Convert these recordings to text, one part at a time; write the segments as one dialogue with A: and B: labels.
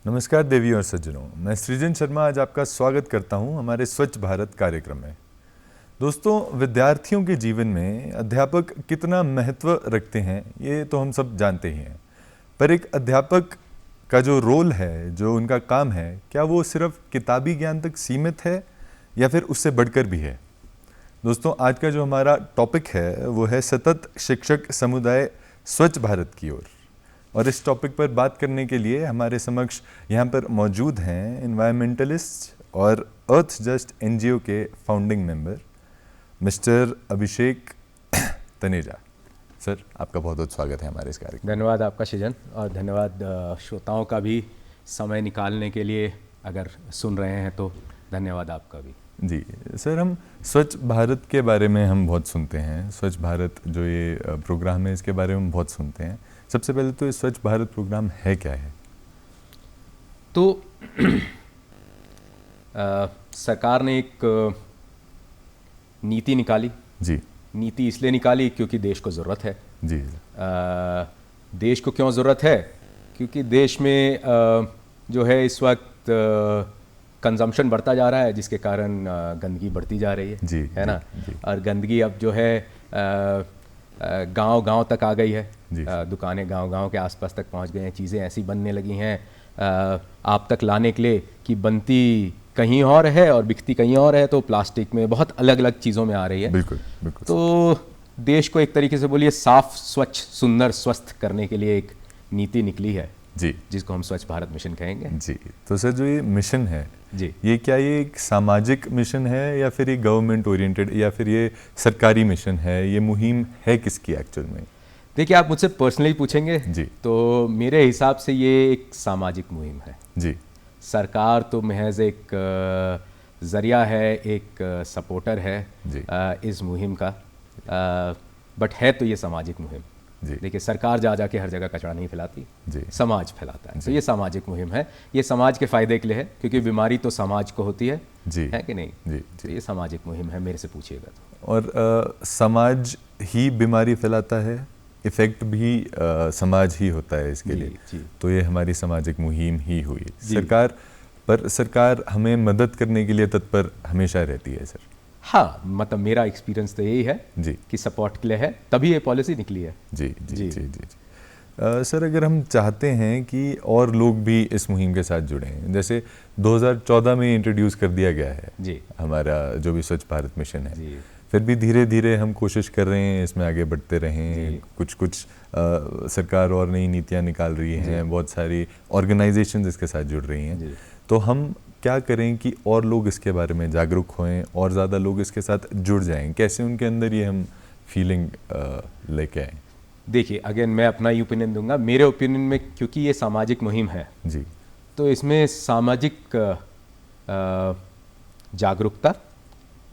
A: नमस्कार देवी और सज्जनों, मैं सृजन शर्मा आज आपका स्वागत करता हूं हमारे स्वच्छ भारत कार्यक्रम में। दोस्तों, विद्यार्थियों के जीवन में अध्यापक कितना महत्व रखते हैं ये तो हम सब जानते ही हैं, पर एक अध्यापक का जो रोल है, जो उनका काम है, क्या वो सिर्फ किताबी ज्ञान तक सीमित है या फिर उससे बढ़कर भी है? दोस्तों, आज का जो हमारा टॉपिक है वो है सतत शिक्षक समुदाय स्वच्छ भारत की ओर। और इस टॉपिक पर बात करने के लिए हमारे समक्ष यहाँ पर मौजूद हैं एनवायरमेंटलिस्ट और अर्थ जस्ट एनजीओ के फाउंडिंग मेंबर मिस्टर अभिषेक तनेजा। सर, आपका बहुत बहुत स्वागत है हमारे इस कार्यक्रम।
B: धन्यवाद आपका सृजन, और धन्यवाद श्रोताओं का भी समय निकालने के लिए, अगर सुन रहे हैं तो धन्यवाद आपका भी।
A: जी सर, हम स्वच्छ भारत के बारे में हम बहुत सुनते हैं। स्वच्छ भारत जो ये प्रोग्राम है इसके बारे में हम बहुत सुनते हैं। सबसे पहले तो ये स्वच्छ भारत प्रोग्राम है क्या है?
B: तो सरकार ने एक नीति निकाली।
A: जी।
B: नीति इसलिए निकाली क्योंकि देश को ज़रूरत है।
A: जी।
B: देश को क्यों ज़रूरत है? क्योंकि देश में जो है इस वक्त कंजम्पशन बढ़ता जा रहा है, जिसके कारण गंदगी बढ़ती जा रही है।
A: जी,
B: है ना?
A: जी।
B: और गंदगी अब जो है गांव-गांव तक आ गई है। दुकानें गांव-गांव के आसपास तक पहुंच गई हैं। चीज़ें ऐसी बनने लगी हैं आप तक लाने के लिए कि बनती कहीं और है और बिकती कहीं और है, तो प्लास्टिक में बहुत अलग अलग चीज़ों में आ रही है।
A: बिल्कुल बिल्कुल।
B: तो देश को एक तरीके से बोलिए साफ, स्वच्छ, सुंदर, स्वस्थ करने के लिए एक नीति निकली है
A: जी,
B: जिसको हम स्वच्छ भारत मिशन कहेंगे।
A: जी। तो सर, जो ये मिशन है
B: जी,
A: ये क्या ये एक सामाजिक मिशन है या फिर ये गवर्नमेंट ओरिएंटेड या फिर ये सरकारी मिशन है? ये मुहिम है किसकी एक्चुअल में?
B: देखिए, आप मुझसे पर्सनली पूछेंगे
A: जी,
B: तो मेरे हिसाब से ये एक सामाजिक मुहिम है।
A: जी,
B: सरकार तो महज एक ज़रिया है, एक सपोर्टर है
A: जी,
B: इस मुहिम का, बट है तो ये सामाजिक मुहिम।
A: जी,
B: देखिए, सरकार जा के हर जगह कचरा नहीं फैलाती,
A: जी,
B: समाज फैलाता है।
A: जी।
B: तो ये सामाजिक मुहिम है, ये समाज के फायदे के लिए है, क्योंकि बीमारी तो समाज को होती है।
A: जी,
B: है कि नहीं?
A: जी,
B: तो ये सामाजिक मुहिम है मेरे से पूछिएगा तो।
A: और समाज ही बीमारी फैलाता है, इफेक्ट भी समाज ही होता है इसके
B: जी,
A: लिए।
B: जी।
A: तो ये हमारी सामाजिक मुहिम ही हुई। सरकार हमें मदद करने के लिए तत्पर हमेशा रहती है सर।
B: हाँ, मतलब मेरा एक्सपीरियंस तो यही है
A: जी,
B: कि सपोर्ट के लिए है, तभी ये पॉलिसी निकली है।
A: जी, जी,
B: जी।
A: जी, जी, जी। सर, अगर हम चाहते हैं कि और लोग भी इस मुहिम के साथ जुड़ें, जैसे 2014 में इंट्रोड्यूस कर दिया गया है
B: जी,
A: हमारा जो भी स्वच्छ भारत मिशन है,
B: जी,
A: फिर भी धीरे धीरे हम कोशिश कर रहे हैं इसमें आगे बढ़ते रहें।
B: जी।
A: कुछ सरकार और नई नीतियां निकाल रही हैं, बहुत सारी ऑर्गेनाइजेशंस इसके साथ जुड़ रही हैं।
B: जी।
A: तो हम क्या करें कि और लोग इसके बारे में जागरूक होएं और ज़्यादा लोग इसके साथ जुड़ जाएं? कैसे उनके अंदर ये हम फीलिंग लेके आएँ?
B: देखिए, अगेन मैं अपना ही ओपिनियन दूंगा। मेरे ओपिनियन में, क्योंकि ये सामाजिक मुहिम है,
A: जी,
B: तो इसमें सामाजिक जागरूकता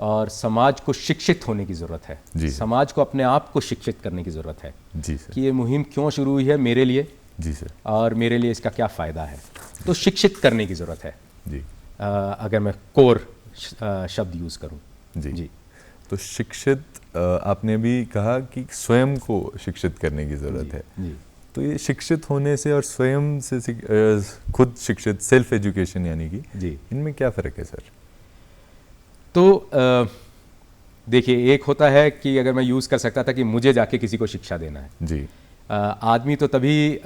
B: और समाज को शिक्षित होने की ज़रूरत है।
A: जी।
B: समाज को अपने आप को शिक्षित करने की ज़रूरत है
A: जी सर,
B: कि ये मुहिम क्यों शुरू हुई है मेरे लिए,
A: जी सर,
B: और मेरे लिए इसका क्या फ़ायदा है। तो शिक्षित करने की ज़रूरत है,
A: जी,
B: अगर मैं कोर शब्द यूज़ करूँ।
A: जी,
B: जी,
A: तो शिक्षित आपने भी कहा कि स्वयं को शिक्षित करने की ज़रूरत है।
B: जी।
A: तो ये शिक्षित होने से और स्वयं से खुद शिक्षित, सेल्फ एजुकेशन यानी कि,
B: जी।
A: इनमें क्या फ़र्क है सर?
B: तो देखिए, एक होता है कि अगर मैं यूज़ कर सकता था कि मुझे जाके किसी को शिक्षा देना है।
A: जी,
B: आदमी तो तभी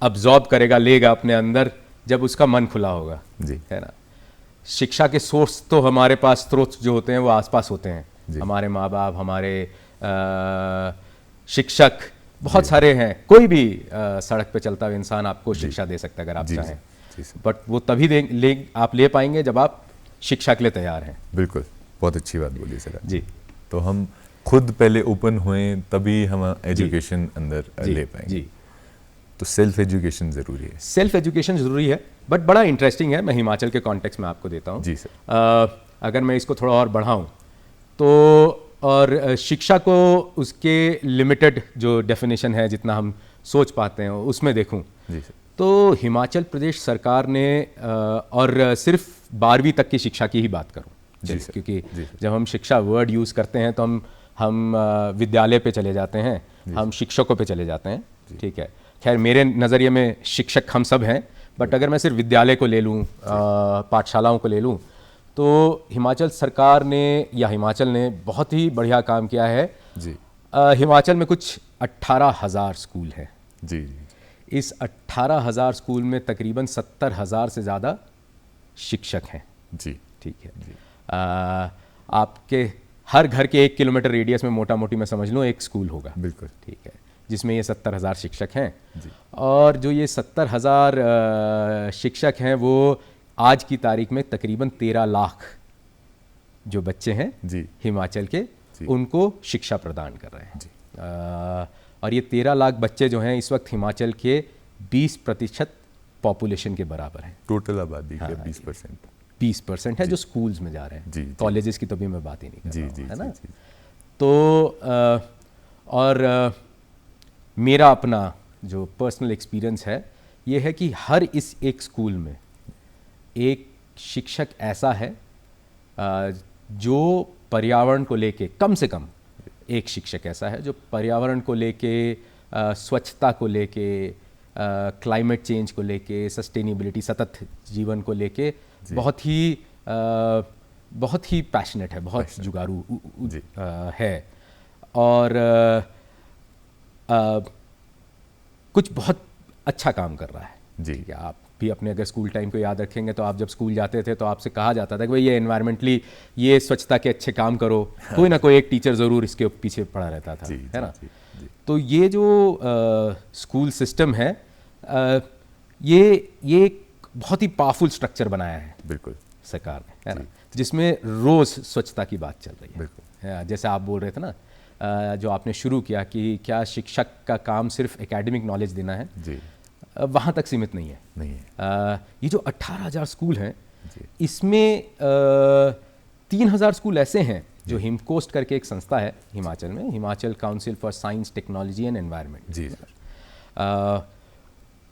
B: अब्जॉर्ब करेगा, लेगा अपने अंदर, जब उसका मन खुला होगा।
A: जी,
B: है ना? शिक्षा के सोर्स तो हमारे पास, स्रोत जो होते हैं वो आसपास होते हैं।
A: जी।
B: हमारे माँ बाप, हमारे शिक्षक, बहुत सारे हैं। कोई भी सड़क पे चलता हुआ इंसान आपको शिक्षा दे सकता है अगर आप
A: जी,
B: चाहें।
A: जी सर,
B: बट वो तभी आप ले पाएंगे जब आप शिक्षा के लिए तैयार हैं।
A: बिल्कुल, बहुत अच्छी बात बोली सर।
B: जी,
A: तो हम खुद पहले ओपन हुए तभी हम एजुकेशन अंदर
B: जी,
A: ले पाएंगे।
B: जी।
A: तो सेल्फ एजुकेशन ज़रूरी है।
B: सेल्फ एजुकेशन ज़रूरी है, बट बड़ा इंटरेस्टिंग है। मैं हिमाचल के कॉन्टेक्स्ट में आपको देता हूँ।
A: जी सर,
B: अगर मैं इसको थोड़ा और बढ़ाऊँ तो, और शिक्षा को उसके लिमिटेड जो डेफिनेशन है, जितना हम सोच पाते हैं, उसमें देखूँ
A: जी सर,
B: तो हिमाचल प्रदेश सरकार ने और सिर्फ 12वीं तक की शिक्षा की ही बात करूँ,
A: जी सर,
B: क्योंकि
A: जी सर,
B: जब हम शिक्षा वर्ड यूज़ करते हैं तो हम विद्यालय पे चले जाते हैं, हम शिक्षकों पे चले जाते हैं। ठीक है, खैर मेरे नज़रिए में शिक्षक हम सब हैं, बट अगर मैं सिर्फ विद्यालय को ले लूँ, पाठशालाओं को ले लूँ, तो हिमाचल सरकार ने या हिमाचल ने बहुत ही बढ़िया काम किया है
A: जी।
B: हिमाचल में कुछ 18,000 स्कूल हैं
A: जी।
B: इस 18,000 स्कूल में तकरीबन 70,000 से ज़्यादा शिक्षक हैं
A: जी।
B: ठीक है। आपके हर घर के 1 किलोमीटर रेडियस में मोटा मोटी मैं समझ लूँ एक स्कूल होगा,
A: बिल्कुल
B: ठीक है, जिसमें ये 70,000 शिक्षक हैं
A: जी।
B: और जो ये 70,000 शिक्षक हैं वो आज की तारीख में तकरीबन 13 लाख जो बच्चे हैं
A: जी।
B: हिमाचल के
A: जी।
B: उनको शिक्षा प्रदान कर रहे हैं
A: जी।
B: और ये 13 लाख बच्चे जो हैं इस वक्त हिमाचल के 20% पॉपुलेशन के बराबर हैं।
A: टोटल आबादी के
B: 20% है जो स्कूल्स में जा रहे हैं।
A: जी।
B: कॉलेजेस की तो भी मैं बात ही नहीं कर
A: जी।
B: रहा हूँ,
A: जी।
B: है ना।
A: जी।
B: तो और मेरा अपना जो पर्सनल एक्सपीरियंस है ये है कि हर इस एक स्कूल में एक शिक्षक ऐसा है जो पर्यावरण को लेके, कम से कम एक शिक्षक ऐसा है जो पर्यावरण को लेके, स्वच्छता को लेके, क्लाइमेट चेंज को लेके, सस्टेनेबिलिटी, सतत जीवन को लेके बहुत ही पैशनेट है, बहुत जुगारू है और कुछ बहुत अच्छा काम कर रहा है
A: जी।
B: ठीक है। आप भी अपने अगर स्कूल टाइम को याद रखेंगे तो आप जब स्कूल जाते थे तो आपसे कहा जाता था कि भाई ये एनवायरमेंटली ये स्वच्छता के अच्छे काम करो, कोई ना कोई एक टीचर ज़रूर इसके पीछे पड़ा रहता था, है ना। तो ये जो स्कूल सिस्टम है ये एक बहुत ही पावरफुल स्ट्रक्चर बनाया है
A: बिल्कुल
B: सरकार ने, है ना, जिसमें रोज़ स्वच्छता की बात चल रही है।
A: बिल्कुल।
B: जैसे आप बोल रहे थे ना, जो आपने शुरू किया कि क्या शिक्षक का काम सिर्फ एकेडमिक नॉलेज देना है
A: जी।
B: वहाँ तक सीमित नहीं है।
A: नहीं है।
B: ये जो 18,000 स्कूल हैं इसमें 3,000 स्कूल ऐसे हैं जो हिमकोस्ट करके एक संस्था है हिमाचल में, Himachal council for science technology and environment
A: ji.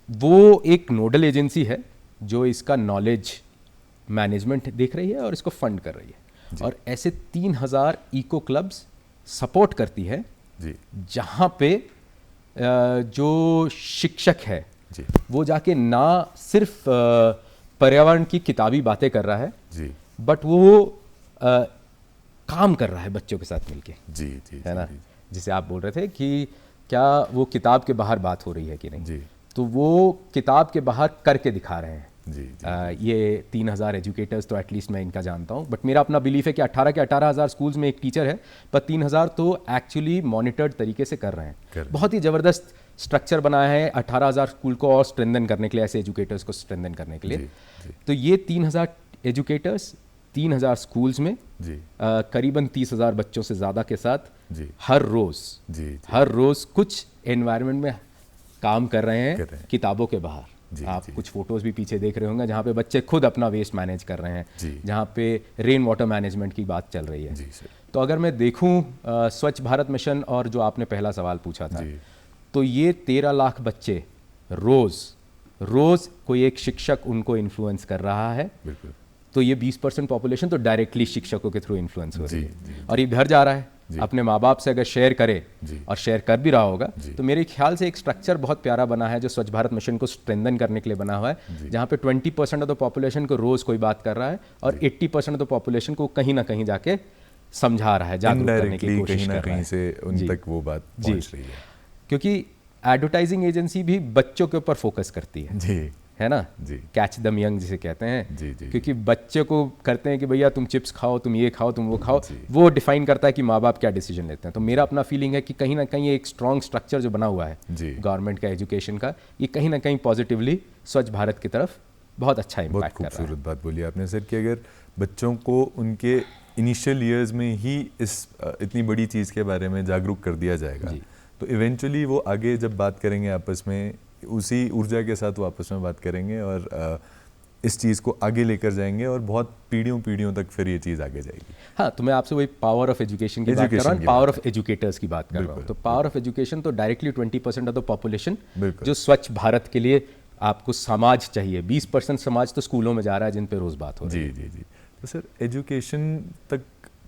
B: वो एक नोडल एजेंसी है जो इसका नॉलेज मैनेजमेंट देख रही है और इसको फंड कर रही है और ऐसे 3,000 इको क्लब्स सपोर्ट करती है
A: जी।
B: जहाँ पे जो शिक्षक है
A: जी।
B: वो जाके ना सिर्फ पर्यावरण की किताबी बातें कर रहा है
A: जी।
B: बट वो काम कर रहा है बच्चों के साथ मिलके,
A: जी। जी।
B: है ना। जिसे आप बोल रहे थे कि क्या वो किताब के बाहर बात हो रही है कि नहीं
A: जी।
B: तो वो किताब के बाहर करके दिखा रहे हैं।
A: जी। जी।
B: ये 3,000 एजुकेटर्स तो एटलीस्ट मैं इनका जानता हूँ, बट मेरा अपना बिलीफ है कि 18 के 18,000 स्कूल्स में एक टीचर है पर 3,000 तो एक्चुअली मॉनिटर्ड तरीके से कर रहे हैं। बहुत ही ज़बरदस्त स्ट्रक्चर बनाया है 18,000 स्कूल को और स्ट्रेंथन करने के लिए, ऐसे एजुकेटर्स को स्ट्रेंथन करने के लिए।
A: जी।
B: तो ये 3,000 एजुकेटर्स 3,000 स्कूल्स में करीबन 30,000 बच्चों से ज़्यादा के साथ हर रोज़ कुछ एनवायरनमेंट में काम कर रहे हैं किताबों के बाहर। आप कुछ फोटोज भी पीछे देख रहे होंगे जहाँ पे बच्चे खुद अपना वेस्ट मैनेज कर रहे हैं, जहाँ पे रेन वाटर मैनेजमेंट की बात चल रही है। तो अगर मैं देखूँ स्वच्छ भारत मिशन और जो आपने पहला सवाल पूछा था, तो ये 13 लाख बच्चे रोज़ कोई एक शिक्षक उनको इन्फ्लुएंस कर रहा है। तो ये 20% पॉपुलेशन तो डायरेक्टली शिक्षकों के थ्रू इन्फ्लुएंस हो रही है और ये घर जा रहा है अपने माँ बाप से अगर शेयर करे और शेयर कर भी रहा होगा तो मेरे ख्याल से एक स्ट्रक्चर बहुत प्यारा बना है जो स्वच्छ भारत मिशन को स्ट्रेंथन करने के लिए बना हुआ है, जहाँ पे 20% ऑफ द पॉपुलेशन को रोज़ कोई बात कर रहा है और 80% ऑफ द पॉपुलेशन को कहीं ना कहीं जाके समझा रहा है, जागरूक करने की कोशिश कर रहा है,
A: से उन तक वो बात पहुंच रही है।
B: क्योंकि एडवर्टाइजिंग एजेंसी भी बच्चों के ऊपर फोकस करती है है ना, कैच दम यंग जिसे कहते हैं। क्योंकि बच्चे को करते हैं कि भैया तुम चिप्स खाओ, तुम ये खाओ, तुम वो खाओ, वो डिफाइन करता है कि माँ बाप क्या डिसीजन लेते हैं। तो मेरा अपना फीलिंग है कि कहीं ना कहीं एक स्ट्रॉन्ग स्ट्रक्चर जो बना हुआ है गवर्नमेंट का एजुकेशन का, ये कहीं ना कहीं पॉजिटिवली स्वच्छ भारत की तरफ बहुत अच्छा इम्पैक्ट कर रहा है।
A: खूबसूरत बात बोली आपने सर कि अगर बच्चों को उनके इनिशियल ईयर्स में ही इस इतनी बड़ी चीज़ के बारे में जागरूक कर दिया जाएगा तो इवेंचुअली वो आगे जब बात करेंगे आपस में उसी ऊर्जा के साथ वो आपस में बात करेंगे और इस चीज़ को आगे लेकर जाएंगे और बहुत पीढ़ियों तक फिर ये चीज़ आगे जाएगी।
B: हाँ, तो मैं आपसे वही पावर ऑफ एजुकेशन की बात कर रहा हूँ, पावर ऑफ एजुकेटर्स की बात कर रहा हूँ। तो पावर ऑफ एजुकेशन तो डायरेक्टली 20% ऑफ द पॉपुलेशन जो स्वच्छ भारत के लिए आपको समाज चाहिए, 20% समाज तो स्कूलों में जा रहा है जिन पे रोज़ बात हो रही है।
A: जी। तो सर एजुकेशन तक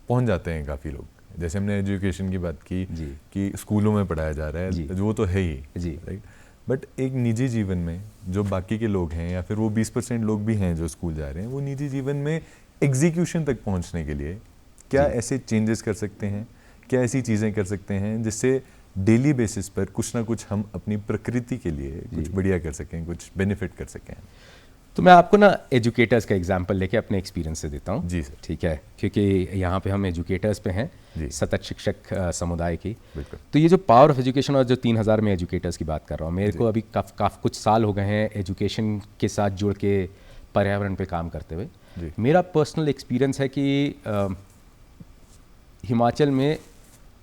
A: पहुँच जाते हैं काफ़ी लोग, जैसे हमने एजुकेशन की बात की कि स्कूलों में पढ़ाया जा रहा है वो तो है ही राइट, बट एक निजी जीवन में जो बाकी के लोग हैं या फिर वो 20% लोग भी हैं जो स्कूल जा रहे हैं, वो निजी जीवन में एग्जीक्यूशन तक पहुंचने के लिए क्या ऐसे चेंजेस कर सकते हैं, क्या ऐसी चीज़ें कर सकते हैं जिससे डेली बेसिस पर कुछ ना कुछ हम अपनी प्रकृति के लिए कुछ बढ़िया कर सकें, कुछ बेनिफिट कर सकें?
B: तो मैं आपको ना एजुकेटर्स का एग्जांपल लेके अपने एक्सपीरियंस से देता हूँ।
A: जी सर।
B: ठीक है, क्योंकि यहाँ पे हम एजुकेटर्स पे हैं, सतत शिक्षक समुदाय की।
A: बिल्कुल।
B: तो ये जो पावर ऑफ एजुकेशन और जो 3000 में एजुकेटर्स की बात कर रहा हूँ, मेरे को अभी काफ़ी कुछ साल हो गए हैं एजुकेशन के साथ जुड़ के पर्यावरण पे काम करते हुए। मेरा पर्सनल एक्सपीरियंस है कि हिमाचल में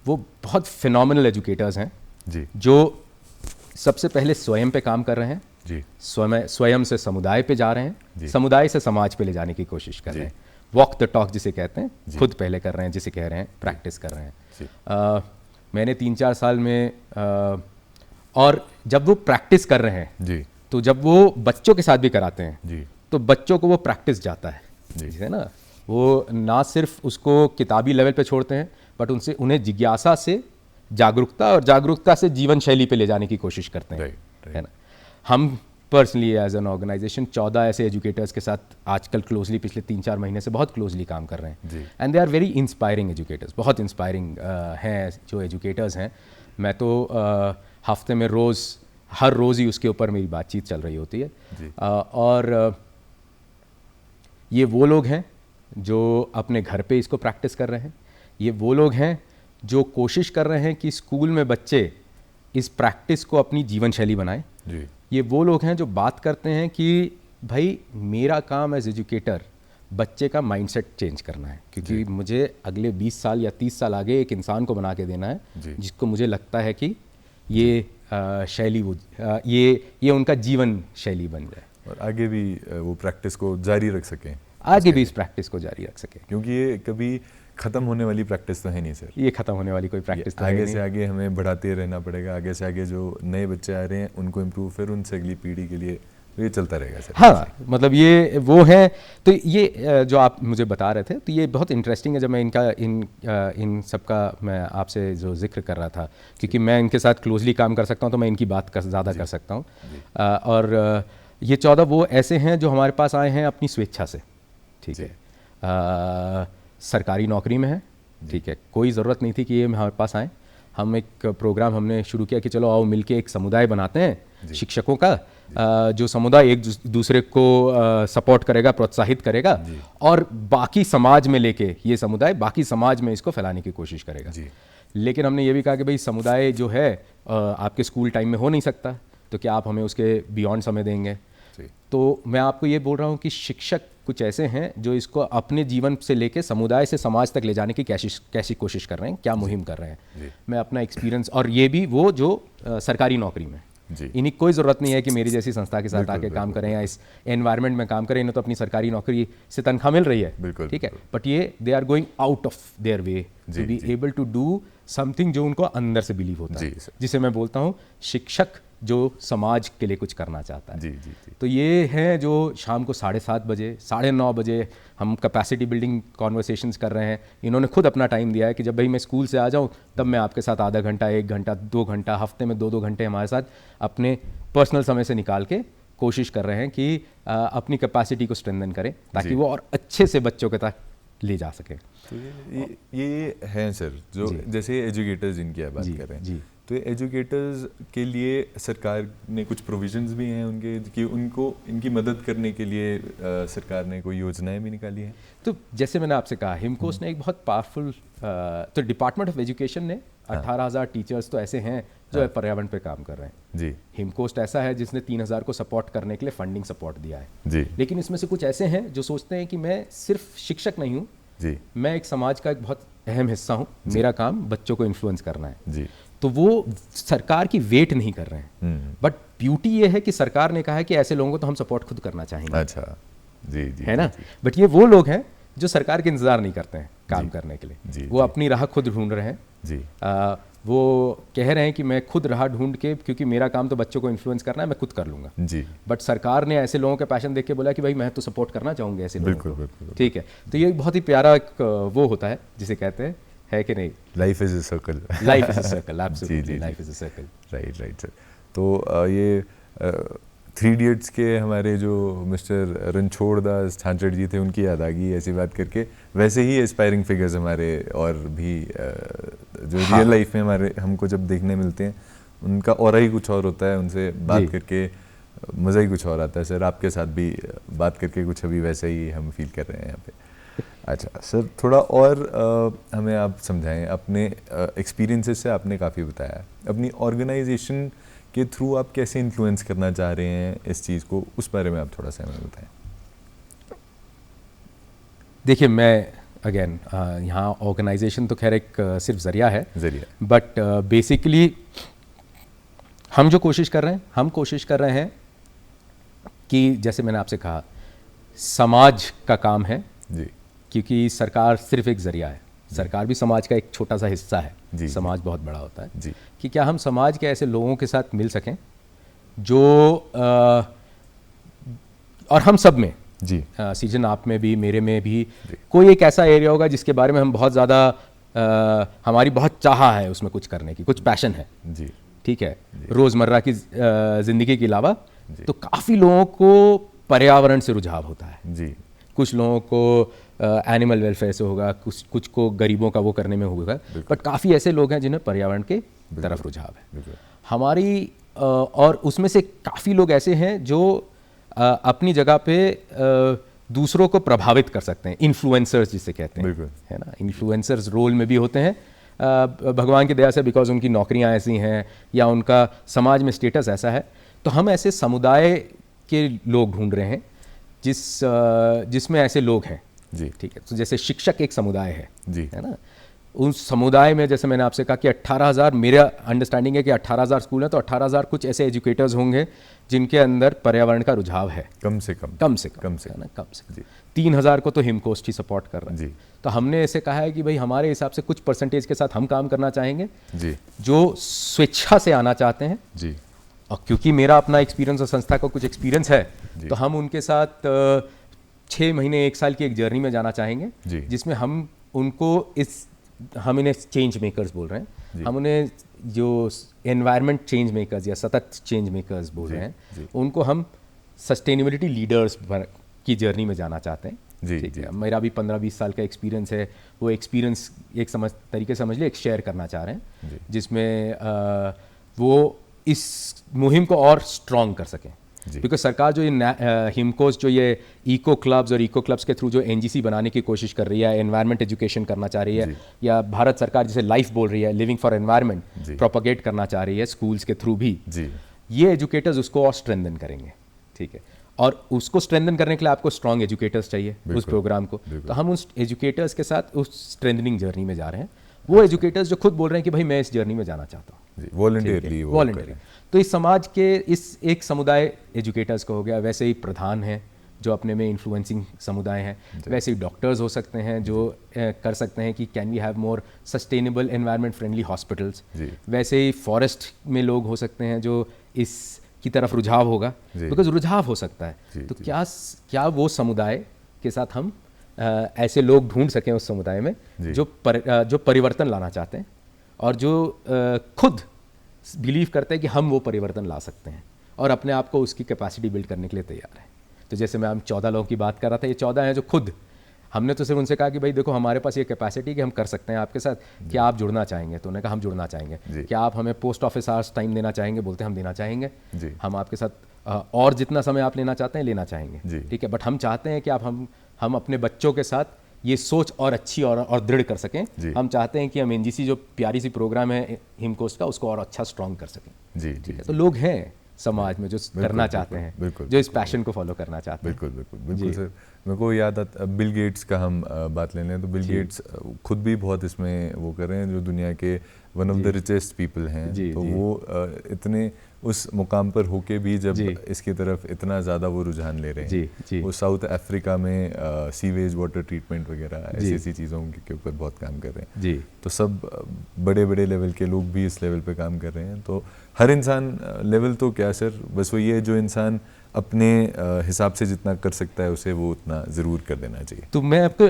B: वो बहुत फिनोमिनल एजुकेटर्स हैं
A: जी,
B: जो सबसे पहले स्वयं पे काम कर रहे हैं
A: जी,
B: स्वयं से समुदाय पे जा रहे हैं, समुदाय से समाज पे ले जाने की कोशिश कर रहे हैं, वॉक द टॉक जिसे कहते हैं, खुद पहले कर रहे हैं, जिसे कह रहे हैं प्रैक्टिस कर रहे हैं। मैंने 3-4 साल में और जब वो प्रैक्टिस कर रहे हैं
A: जी,
B: तो जब वो बच्चों के साथ भी कराते हैं
A: जी,
B: तो बच्चों को वो प्रैक्टिस जाता है, है ना। वो ना सिर्फ उसको किताबी लेवल पे छोड़ते हैं, बट उन्हें जिज्ञासा से जागरूकता और जागरूकता से जीवन शैली पे ले जाने की कोशिश करते हैं, है ना। हम पर्सनली एज एन ऑर्गेनाइजेशन 14 ऐसे एजुकेटर्स के साथ आजकल क्लोजली पिछले 3-4 महीने से बहुत क्लोजली काम कर रहे हैं, and they are very inspiring educators, बहुत इंस्पायरिंग हैं जो एजुकेटर्स हैं। मैं तो हफ्ते में हर रोज़ ही उसके ऊपर मेरी बातचीत चल रही होती है। और ये वो लोग हैं जो अपने घर पे इसको प्रैक्टिस कर रहे हैं, ये वो लोग हैं जो कोशिश कर रहे हैं कि स्कूल में बच्चे इस प्रैक्टिस को अपनी जीवन शैली बनाएं। ये वो लोग हैं जो बात करते हैं कि भाई मेरा काम एज एजुकेटर बच्चे का माइंडसेट चेंज करना है, क्योंकि मुझे अगले 20 साल या 30 साल आगे एक इंसान को बना के देना है जिसको मुझे लगता है कि ये शैली ये उनका जीवन शैली बन जाए
A: और आगे भी वो प्रैक्टिस को जारी रख सकें,
B: आगे भी इस प्रैक्टिस को जारी रख सकें,
A: क्योंकि ये कभी ख़त्म होने वाली प्रैक्टिस तो है नहीं सर।
B: ये ख़त्म होने वाली कोई प्रैक्टिस तो
A: आगे से आगे हमें बढ़ाते रहना पड़ेगा, आगे से आगे जो नए बच्चे आ रहे हैं उनको इम्प्रूव, फिर उनसे अगली पीढ़ी के लिए तो ये चलता रहेगा सर।
B: हाँ, मतलब ये वो है। तो ये जो आप मुझे बता रहे थे, तो ये बहुत इंटरेस्टिंग है। जब मैं इन सब का मैं आपसे जो जिक्र कर रहा था, क्योंकि मैं इनके साथ क्लोजली काम कर सकता हूँ तो मैं इनकी बात ज़्यादा कर सकता हूँ। और ये 14 वो ऐसे हैं जो हमारे पास आए हैं अपनी स्वेच्छा से, ठीक है। सरकारी नौकरी में है, ठीक है, कोई ज़रूरत नहीं थी कि ये हमारे पास आए। हम एक प्रोग्राम हमने शुरू किया कि चलो आओ मिलके एक समुदाय बनाते हैं शिक्षकों का, जो समुदाय एक दूसरे को सपोर्ट करेगा, प्रोत्साहित करेगा और बाकी समाज में लेके ये समुदाय बाकी समाज में इसको फैलाने की कोशिश करेगा। लेकिन हमने ये भी कहा कि भाई समुदाय जो है आपके स्कूल टाइम में हो नहीं सकता, तो क्या आप हमें उसके बियॉन्ड समय देंगे? तो मैं आपको ये बोल रहा हूँ कि शिक्षक कुछ ऐसे हैं जो इसको अपने जीवन से लेके समुदाय से समाज तक ले जाने की कैसी कोशिश कर रहे हैं, क्या मुहिम कर रहे हैं। मैं अपना एक्सपीरियंस, और ये भी वो जो सरकारी नौकरी में, इन्हें कोई ज़रूरत नहीं है कि मेरी जैसी संस्था के साथ आके काम करें या इस एनवायरनमेंट में काम करें। इन्हें तो अपनी सरकारी नौकरी से तनख्वाह मिल रही है, ठीक है, बट ये they are going out of their way to be able to do something जो उनको अंदर से बिलीव होता है, जिसे मैं बोलता हूँ शिक्षक जो समाज के लिए कुछ करना चाहता है। तो ये है जो शाम को 7:30 बजे 9:30 बजे हम कैपेसिटी बिल्डिंग कॉन्वर्सेशंस कर रहे हैं। इन्होंने खुद अपना टाइम दिया है कि जब भाई मैं स्कूल से आ जाऊँ तब मैं आपके साथ आधा घंटा, 1 घंटा, 2 घंटा, हफ्ते में 2-2 घंटे हमारे साथ अपने पर्सनल समय से निकाल के कोशिश कर रहे हैं कि अपनी कैपेसिटी को स्ट्रेंथन करें ताकि वो और अच्छे से बच्चों के तक ले जा सके।
A: तो ये है सर जो जैसे एजुकेटर्स जिनकी आप बात कर रहे हैं, तो एजुकेटर्स के लिए सरकार ने कुछ प्रोविजंस भी हैं उनके कि उनको इनकी मदद करने के लिए सरकार ने कोई योजनाएं भी निकाली हैं।
B: तो जैसे मैंने आपसे कहा, हिमकोस्ट ने एक बहुत पावरफुल, तो डिपार्टमेंट ऑफ एजुकेशन ने 18,000 टीचर्स तो ऐसे हैं जो पर्यावरण पे काम कर रहे हैं जी। हिमकोस्ट ऐसा है जिसने 3,000 को सपोर्ट करने के लिए फंडिंग सपोर्ट दिया है जी। लेकिन इसमें से कुछ ऐसे हैं जो सोचते हैं कि मैं सिर्फ शिक्षक नहीं हूँ जी, मैं एक समाज का एक बहुत अहम हिस्सा हूँ, मेरा काम बच्चों को इन्फ्लुएंस करना है जी। तो वो सरकार की वेट नहीं कर रहे हैं, बट ब्यूटी ये है कि सरकार ने कहा है कि ऐसे लोगों को तो हम सपोर्ट खुद करना चाहेंगे।
A: अच्छा जी,
B: है ना। बट ये वो लोग हैं जो सरकार के इंतजार नहीं करते हैं काम करने के लिए, वो अपनी राह खुद ढूंढ रहे हैं जी। वो कह रहे हैं कि मैं खुद राह ढूंढ के, क्योंकि मेरा काम तो बच्चों को इन्फ्लुएंस करना है, मैं खुद कर लूंगा जी। बट सरकार ने ऐसे लोगों के पैशन देख के बोला कि भाई मैं तो सपोर्ट करना चाहूंगा ऐसे लोगों को, ठीक है। तो ये बहुत ही प्यारा एक वो होता है जिसे कहते हैं, है कि नहीं,
A: life is a circle,
B: life is a circle, absolutely life is a circle,
A: right sir. तो ये 3 इडियट्स के हमारे जो मिस्टर रणछोड़ दास छांचड़ जी थे उनकी याद आ गई ऐसी बात करके। वैसे ही एस्पायरिंग फिगर्स हमारे और भी जो रियल लाइफ में हमारे हमको जब देखने मिलते हैं उनका ऑरा ही कुछ और होता है, उनसे बात करके मज़ा ही कुछ और आता है। सर आपके साथ भी बात करके कुछ अभी वैसे ही हम फील कर रहे हैं यहाँ पे। अच्छा सर, थोड़ा और हमें आप समझाएं अपने एक्सपीरियंसेस से। आपने काफ़ी बताया, अपनी ऑर्गेनाइजेशन के थ्रू आप कैसे इन्फ्लुएंस करना चाह रहे हैं इस चीज़ को, उस बारे में आप थोड़ा सा हमें बताएं।
B: देखिए, मैं अगेन यहाँ ऑर्गेनाइजेशन तो खैर एक सिर्फ ज़रिया है, बट बेसिकली हम जो कोशिश कर रहे हैं, हम कोशिश कर रहे हैं कि जैसे मैंने आपसे कहा, समाज का काम है
A: जी,
B: क्योंकि सरकार सिर्फ एक ज़रिया है। सरकार भी समाज का एक छोटा सा हिस्सा है जी, समाज बहुत बड़ा होता है
A: जी।
B: कि क्या हम समाज के ऐसे लोगों के साथ मिल सकें जो और हम सब में
A: जी,
B: सीजन आप में भी, मेरे में भी कोई एक ऐसा एरिया होगा जिसके बारे में हम बहुत ज़्यादा हमारी बहुत चाह है उसमें कुछ करने की, कुछ पैशन है
A: जी,
B: ठीक है, रोज़मर्रा की ज़िंदगी के अलावा। तो काफ़ी लोगों को पर्यावरण से रुझाव होता है
A: जी,
B: कुछ लोगों को एनिमल वेलफेयर से होगा, कुछ को गरीबों का वो करने में होगा, बट काफ़ी ऐसे लोग हैं जिन्हें पर्यावरण के तरफ रुझाव है हमारी। और उसमें से काफ़ी लोग ऐसे हैं जो अपनी जगह पे दूसरों को प्रभावित कर सकते हैं, इन्फ्लुएंसर्स जिसे कहते हैं, है ना। इन्फ्लुएंसर्स रोल में भी होते हैं भगवान की दया से, बिकॉज उनकी नौकरियां ऐसी हैं या उनका समाज में स्टेटस ऐसा है। तो हम ऐसे समुदाय के लोग ढूंढ रहे हैं जिसमें ऐसे लोग हैं
A: जी,
B: ठीक है। तो जैसे शिक्षक एक समुदाय है
A: जी,
B: है ना। उस समुदाय में जैसे मैंने आपसे कहा कि 18,000, मेरा अंडरस्टैंडिंग है कि 18,000 स्कूल हैं, तो 18,000 कुछ ऐसे एजुकेटर्स होंगे जिनके अंदर पर्यावरण का रुझाव है, कम से कम है ना, कम से कम 3,000 को तो हिमकोस्ट ही सपोर्ट कर रहा है। तो हमने ऐसे कहा है कि भाई हमारे हिसाब से कुछ परसेंटेज के साथ हम काम करना चाहेंगे जी, जो स्वेच्छा से आना चाहते हैं जी। और क्योंकि मेरा अपना एक्सपीरियंस और संस्था का कुछ एक्सपीरियंस है, तो हम उनके साथ 6 महीने 1 साल की एक जर्नी में जाना चाहेंगे जिसमें हम उनको हम इन्हें चेंज मेकर्स बोल रहे हैं, हम उन्हें जो एनवायरनमेंट चेंज मेकर्स या सतत चेंज मेकर्स बोल रहे हैं, उनको हम सस्टेनेबिलिटी लीडर्स की जर्नी में जाना चाहते हैं। ठीक है, मेरा भी 15-20 साल का एक्सपीरियंस है, वो एक्सपीरियंस एक तरीके समझ लीजिए एक शेयर करना चाह रहे हैं, जिसमें वो इस मुहिम को और स्ट्रॉन्ग कर सकें। बिकॉज सरकार जो ये हिमकोस्ट, जो ये इको क्लब्स और इको क्लब्स के थ्रू जो एनजीसी बनाने की कोशिश कर रही है, एनवायरनमेंट एजुकेशन करना चाह रही है, या भारत सरकार जिसे लाइफ बोल रही है, लिविंग फॉर एनवायरनमेंट प्रोपोगेट करना चाह रही है स्कूल्स के थ्रू भी, ये एजुकेटर्स उसको और स्ट्रेंथन करेंगे। ठीक है, और उसको स्ट्रेंथन करने के लिए आपको स्ट्रॉन्ग एजुकेटर्स चाहिए उस प्रोग्राम को। तो हम उस एजुकेटर्स के साथ उस स्ट्रेंथनिंग जर्नी में जा रहे हैं। वो एजुकेटर्स जो खुद बोल रहे हैं कि भाई मैं इस जर्नी में जाना चाहता हूँ, वॉलंटियरली। तो इस समाज के इस एक समुदाय एजुकेटर्स का हो गया, वैसे ही प्रधान हैं जो अपने में इन्फ्लुएंसिंग समुदाय हैं, वैसे ही डॉक्टर्स हो सकते हैं जो कर सकते हैं कि can we have more sustainable environment friendly hospitals, वैसे ही फॉरेस्ट में लोग हो सकते हैं जो इस की तरफ रुझाव होगा, बिकॉज रुझाव हो सकता है। तो क्या वो समुदाय के साथ हम ऐसे लोग ढूंढ सकें उस समुदाय में जो परिवर्तन लाना चाहते हैं और जो खुद बिलीव करते हैं कि हम वो परिवर्तन ला सकते हैं और अपने आप को उसकी कैपेसिटी बिल्ड करने के लिए तैयार हैं। तो जैसे मैं हम 14 लोगों की बात कर रहा था, ये 14 हैं जो खुद, हमने तो सिर्फ उनसे कहा कि भाई देखो हमारे पास ये कैपेसिटी कि हम कर सकते हैं आपके साथ, क्या आप जुड़ना चाहेंगे? तो उन्होंने कहा हम जुड़ना चाहेंगे। क्या आप हमें पोस्ट ऑफिस आवर्स टाइम देना चाहेंगे? बोलते हम देना चाहेंगे, हम आपके साथ और जितना समय आप लेना चाहते हैं लेना चाहेंगे। ठीक है, बट हम चाहते हैं कि आप हम अपने बच्चों के साथ ये सोच और अच्छी और दृढ़ कर सकें। हम चाहते हैं कि हम एनजीसी जो प्यारी सी प्रोग्राम है हिमकोस्ट का, उसको और अच्छा स्ट्रॉन्ग कर सकें। ठीक है, तो लोग हैं समाज में जो करना चाहते हैं, जो इस पैशन को फॉलो करना चाहते हैं।
A: बिल्कुल सर। मेरे को याद आता, बिल गेट्स का हम बात ले लें तो बिल गेट्स खुद भी बहुत इसमें वो कर रहे हैं, जो दुनिया के one of the richest people हैं। तो वो इतने उस मुकाम पर होके भी जब इसकी तरफ इतना ज़्यादा वो रुझान ले रहे हैं, वो साउथ अफ्रीका में सीवेज वाटर ट्रीटमेंट वगैरह ऐसी चीज़ों के ऊपर बहुत काम कर रहे हैं। तो सब बड़े बड़े लेवल के लोग भी इस लेवल पे काम कर रहे हैं। तो हर इंसान लेवल तो क्या सर, बस वो ये जो इंसान अपने हिसाब से जितना कर सकता है उसे वो उतना ज़रूर कर देना चाहिए।
B: तो मैं आपको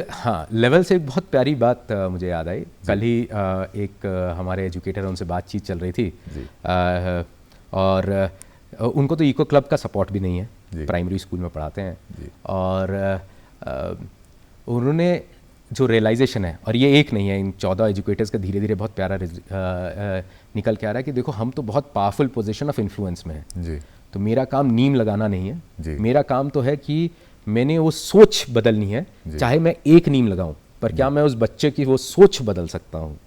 B: लेवल से एक बहुत प्यारी बात मुझे याद आई। कल ही एक हमारे एजुकेटर, उनसे बातचीत चल रही थी और उनको तो इको क्लब का सपोर्ट भी नहीं है,
A: जी।
B: प्राइमरी स्कूल में पढ़ाते हैं।
A: जी।
B: और उन्होंने जो रियलाइजेशन है, और ये एक नहीं है, इन 14 एजुकेटर्स का धीरे धीरे बहुत प्यारा निकल के आ रहा है कि देखो हम तो बहुत पावरफुल पोजीशन ऑफ इन्फ्लुएंस में हैं।
A: जी।
B: तो मेरा काम नीम लगाना नहीं
A: जी।
B: है, मेरा काम तो है कि मैंने वो सोच बदलनी है। चाहे मैं एक नीम लगाऊं, पर क्या मैं उस बच्चे की वो सोच बदल सकता हूँ?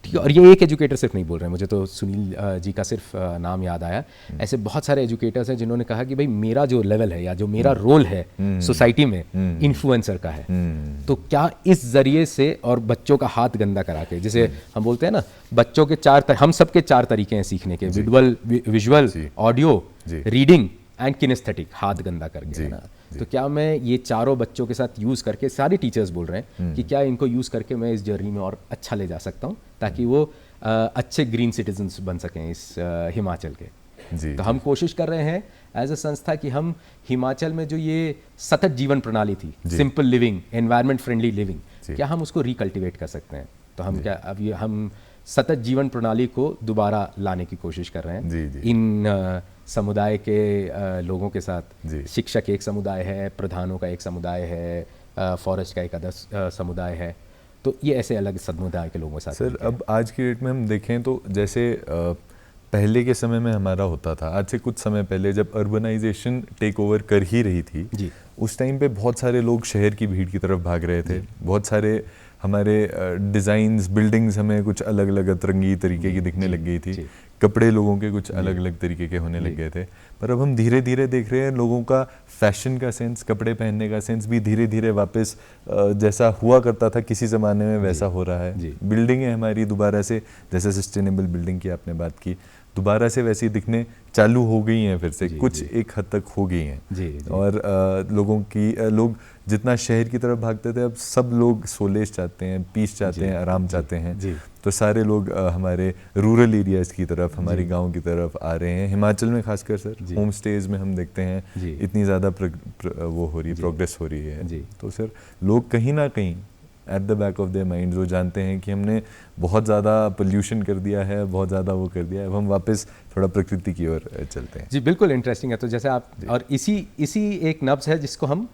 B: ठीक है। और ये एक एजुकेटर सिर्फ नहीं बोल रहे हैं, मुझे तो सुनील जी का सिर्फ नाम याद आया। ऐसे बहुत सारे एजुकेटर्स हैं जिन्होंने कहा कि भाई मेरा जो लेवल है या जो मेरा रोल है सोसाइटी में इन्फ्लुएंसर का है, तो क्या इस जरिए से और बच्चों का हाथ गंदा करा के, जैसे हम बोलते हैं ना, बच्चों के हम सबके 4 तरीके हैं सीखने के, visual, audio, reading and kinaesthetic, हाथ गंदा करके, है ना। तो क्या मैं ये चारों बच्चों के साथ यूज़ करके, सारे टीचर्स बोल रहे हैं कि क्या इनको यूज़ करके मैं इस जर्नी में और अच्छा ले जा सकता हूँ, ताकि वो अच्छे ग्रीन सिटीजन्स बन सकें इस हिमाचल के।
A: जी।
B: तो हम कोशिश कर रहे हैं एज अ संस्था कि हम हिमाचल में जो ये सतत जीवन प्रणाली थी, simple living, environment friendly living, क्या हम उसको रिकल्टिवेट कर सकते हैं। तो हम क्या अब ये हम सतत जीवन प्रणाली को दोबारा लाने की कोशिश कर रहे हैं।
A: जी।
B: इन समुदाय के लोगों के साथ।
A: जी।
B: शिक्षक एक समुदाय है, प्रधानों का एक समुदाय है, फॉरेस्ट का एक अलग समुदाय है, तो ये ऐसे अलग समुदाय के लोगों के साथ।
A: सर अब आज की डेट में हम देखें तो जैसे पहले के समय में हमारा होता था, आज से कुछ समय पहले जब अर्बनाइजेशन टेक ओवर कर ही रही थी
B: जी।
A: उस टाइम पे बहुत सारे लोग शहर की भीड़ की तरफ भाग रहे थे। बहुत सारे हमारे डिज़ाइंस, बिल्डिंग्स हमें कुछ अलग अलग अतरंगी तरीके की दिखने लग गई थी, कपड़े लोगों के कुछ अलग अलग तरीके के होने लग गए थे। पर अब हम धीरे धीरे देख रहे हैं लोगों का फैशन का सेंस, कपड़े पहनने का सेंस भी धीरे धीरे वापस जैसा हुआ करता था किसी ज़माने में वैसा हो रहा है। बिल्डिंगें हमारी दोबारा से, जैसे सस्टेनेबल बिल्डिंग की आपने बात की, दोबारा से वैसी दिखने चालू हो गई हैं, फिर से कुछ एक हद तक हो गई हैं। और लोग जितना शहर की तरफ भागते थे, अब सब लोग सोलेस चाहते हैं, पीस चाहते हैं, आराम चाहते हैं। तो सारे लोग हमारे रूरल एरियाज़ की तरफ, हमारे गांव की तरफ आ रहे हैं। हिमाचल में खासकर सर होम स्टेज में हम देखते हैं इतनी ज़्यादा वो हो रही है, प्रोग्रेस हो रही है। तो सर लोग कहीं ना कहीं at the back of their mind वो जानते हैं कि हमने बहुत ज़्यादा पोल्यूशन कर दिया है, बहुत ज़्यादा वो कर दिया है, अब हम वापस थोड़ा प्रकृति की ओर चलते हैं।
B: जी बिल्कुल इंटरेस्टिंग है। तो जैसे आप, और इसी एक नब्ज़ है जिसको हम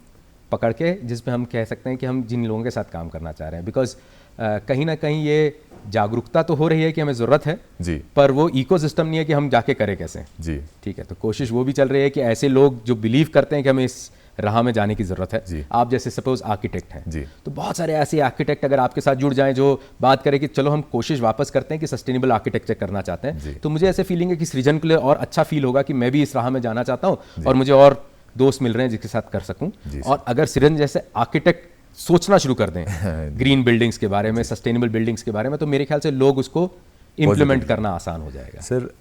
B: पकड़ के, जिसमें हम कह सकते हैं कि हम जिन लोगों के साथ काम करना चाह रहे हैं, बिकॉज कहीं ना कहीं ये जागरूकता तो हो रही है कि हमें ज़रूरत है
A: जी,
B: पर वो इकोसिस्टम नहीं है कि हम जाके करें कैसे।
A: जी
B: ठीक है। तो कोशिश वो भी चल रही है कि ऐसे लोग जो बिलीव करते हैं कि हमें इस राह में जाने की ज़रूरत है, आप जैसे सपोज आर्किटेक्ट हैं
A: जी,
B: तो बहुत सारे ऐसे आर्किटेक्ट अगर आपके साथ जुड़ जाएं जो बात करें कि चलो हम कोशिश वापस करते हैं कि सस्टेनेबल आर्किटेक्चर करना चाहते हैं, तो मुझे ऐसे फीलिंग है कि सृजन के लिए और अच्छा फील होगा कि मैं भी इस राह में जाना चाहता हूँ और मुझे और दोस्त मिल रहे हैं जिसके साथ कर सकूं। और अगर सृजन जैसे आर्किटेक्ट सोचना शुरू कर दें ग्रीन बिल्डिंग्स के बारे में, सस्टेनेबल बिल्डिंग्स के बारे में, तो मेरे ख्याल से लोग उसको इम्प्लीमेंट करना आसान हो जाएगा।
A: सर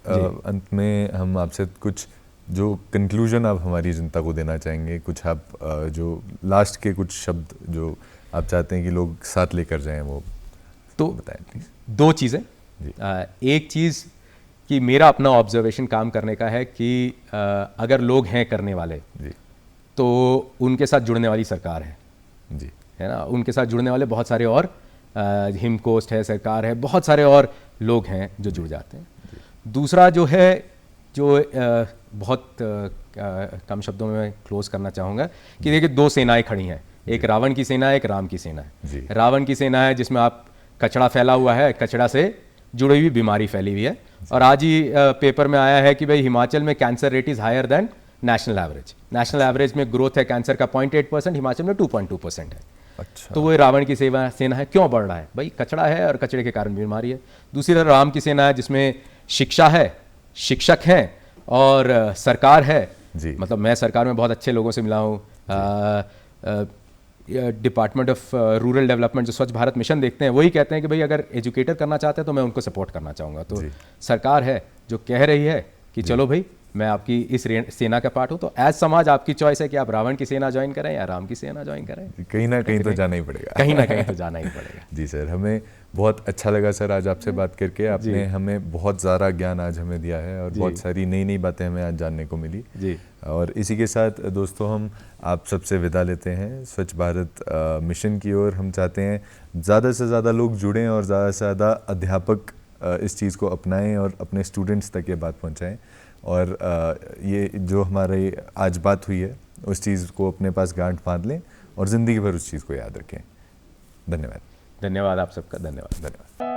A: अंत में हम आपसे कुछ जो कंक्लूजन आप हमारी जनता को देना चाहेंगे, कुछ आप जो लास्ट के कुछ शब्द जो आप चाहते हैं कि लोग साथ लेकर जाएं, वो तो बताएं प्लीज।
B: 2 चीज़ें। एक चीज़ कि मेरा अपना ऑब्जर्वेशन काम करने का है कि अगर लोग हैं करने वाले तो उनके साथ जुड़ने वाली सरकार है
A: जी,
B: है ना, उनके साथ जुड़ने वाले बहुत सारे और हिमकोस्ट है, सरकार है, बहुत सारे और लोग हैं जो जुड़ जाते हैं। दूसरा जो है, जो बहुत कम शब्दों में मैं क्लोज करना चाहूँगा कि देखिए 2 सेनाएं खड़ी हैं, एक रावण की सेना है, एक राम की सेना है। रावण की सेना है जिसमें आप कचरा फैला हुआ है, कचरा से जुड़ी हुई बीमारी फैली हुई है, और आज ही पेपर में आया है कि भाई हिमाचल में cancer rate is higher than national average. National average में ग्रोथ है कैंसर का 0.8%, हिमाचल में 2.2% है।
A: अच्छा।
B: तो वो रावण की सेना है। क्यों बढ़ रहा है? भाई कचरा है और कचरे के कारण बीमारी है। दूसरी तरफ राम की सेना है जिसमें शिक्षा है, शिक्षक हैं और सरकार है। मतलब मैं सरकार में बहुत अच्छे लोगों से मिला हूँ, डिपार्टमेंट ऑफ रूरल डेवलपमेंट जो स्वच्छ भारत मिशन देखते हैं, वही कहते हैं कि भाई अगर एजुकेटर करना चाहते हैं तो मैं उनको सपोर्ट करना चाहूँगा। तो सरकार है जो कह रही है कि चलो भाई मैं आपकी इस सेना का पार्ट हूँ, तो एज समाज आपकी चॉइस है कि आप रावण की सेना ज्वाइन करें या राम की सेना ज्वाइन करें।
A: कहीं ना कहीं तो जाना ही पड़ेगा,
B: कहीं ना कहीं तो जाना ही पड़ेगा।
A: जी सर, हमें बहुत अच्छा लगा सर आज आपसे बात करके। आपने हमें बहुत ज़्यादा ज्ञान आज हमें दिया है और बहुत सारी नई नई बातें हमें आज जानने को मिली
B: जी।
A: और इसी के साथ दोस्तों हम आप सबसे विदा लेते हैं स्वच्छ भारत मिशन की ओर। हम चाहते हैं ज़्यादा से ज़्यादा लोग जुड़ें और ज़्यादा से ज़्यादा अध्यापक इस चीज़ को अपनाएं और अपने स्टूडेंट्स तक ये बात पहुंचाएं। और ये जो हमारी आज बात हुई है उस चीज़ को अपने पास गांठ बांध लें और ज़िंदगी भर उस चीज़ को याद रखें। धन्यवाद।
B: धन्यवाद आप सबका, धन्यवाद।
A: धन्यवाद।